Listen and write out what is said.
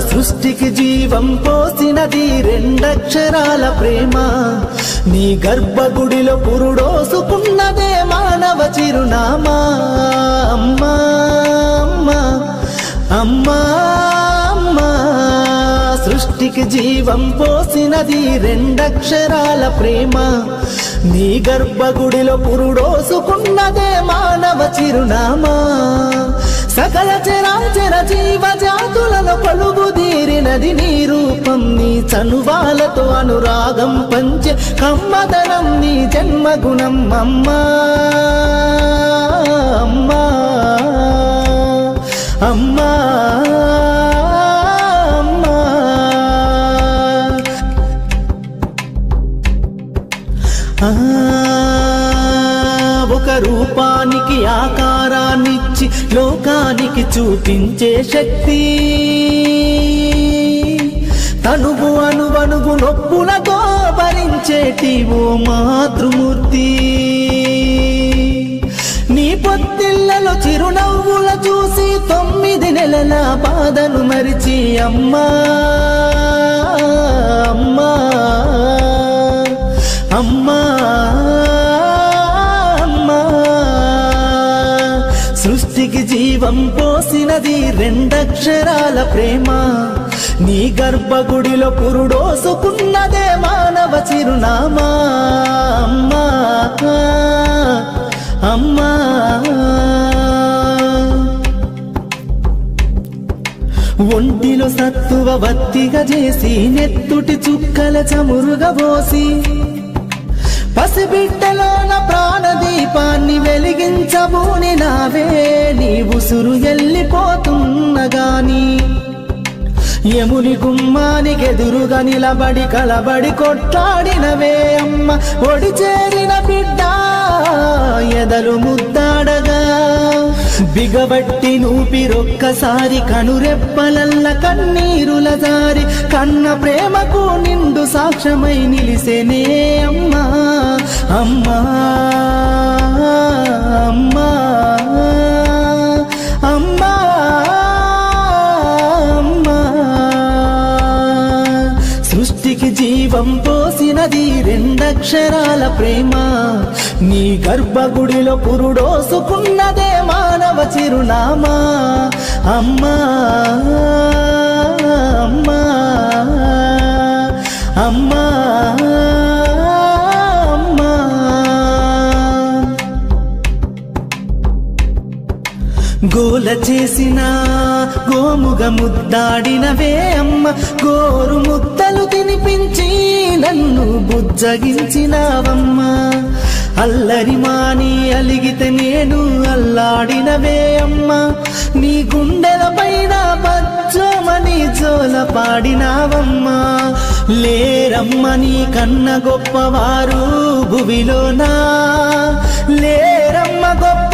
సృష్టికి జీవం పోసినది రెండక్షరాల ప్రేమ. నీ గర్భగుడిలో పురుడోసుకున్నదే మానవ చిరునామా. అమ్మా అమ్మా అమ్మా అమ్మా, సృష్టికి జీవం పోసినది రెండక్షరాల ప్రేమ. నీ గర్భగుడిలో పురుడోసుకున్నదే మానవ చిరునామా. సకల చరాచర జీవజాతులలో కొలువుదీరినది నీ రూపం. నీ చనువాలతో అనురాగం పంచే కమ్మదనం నీ జన్మగుణం. అమ్మా అమ్మా అమ్మా ఒక రూపానికి ఆకారాన్నిచ్చి లోకానికి చూపించే శక్తి. తనువు అణువణువు నొప్పులతో భరించేటి ఓ మాతృమూర్తి. నీ పొత్తిళ్లలో చిరునవ్వుల చూసి 9 నెలల బాధను మరిచి అమ్మా అమ్మా అమ్మా అమ్మా, సృష్టికి జీవం పోసినది రెండక్షరాల ప్రేమ. నీ గర్భగుడిలో పురుడోసుకున్నదే మానవ చిరునామా. అమ్మా అమ్మా, ఒంటిలో సత్తువ వత్తిగా చేసి నెత్తుటి చుక్కల చమురుగా పోసి పసిబిడ్డలోన ప్రాణదీపాన్ని వెలిగించబూని నావే. నీ ఉసురు ఎల్లిపోతున్నగాని యముని గుమ్మానికి ఎదురుగా నిలబడి కలబడి కొట్లాడినవే అమ్మ. ఒడి చేరిన బిడ్డ ఎదలు ముద్దాడగా బిగబట్టి నూపిరొక్కసారి కనురెప్పలల్ల కన్నీరుల జారి కన్న ప్రేమకు నిండు సాక్ష్యమై నిలిసేనే అమ్మా అమ్మా అమ్మా అమ్మా అమ్మా, సృష్టికి జీవం పోసినది రెండక్షరాల ప్రేమ. నీ గర్భగుడిలో పురుడోసుకున్నదే మానవ చిరునామా. అమ్మా అమ్మా అమ్మా అమ్మా, గోల చేసిన గోముగ ముద్దాడినవే అమ్మ. గోరు ముద్దలు తినిపించి నన్ను బుజ్జగించినావమ్మా. అల్లరి మాని అలిగితే నేను అల్లాడినవే అమ్మ. నీ గుండెల పైన పచ్చమని జోల పాడినావమ్మా. లేరమ్మ నీ కన్న గొప్పవారు భువిలోనా, లేరమ్మ గొప్ప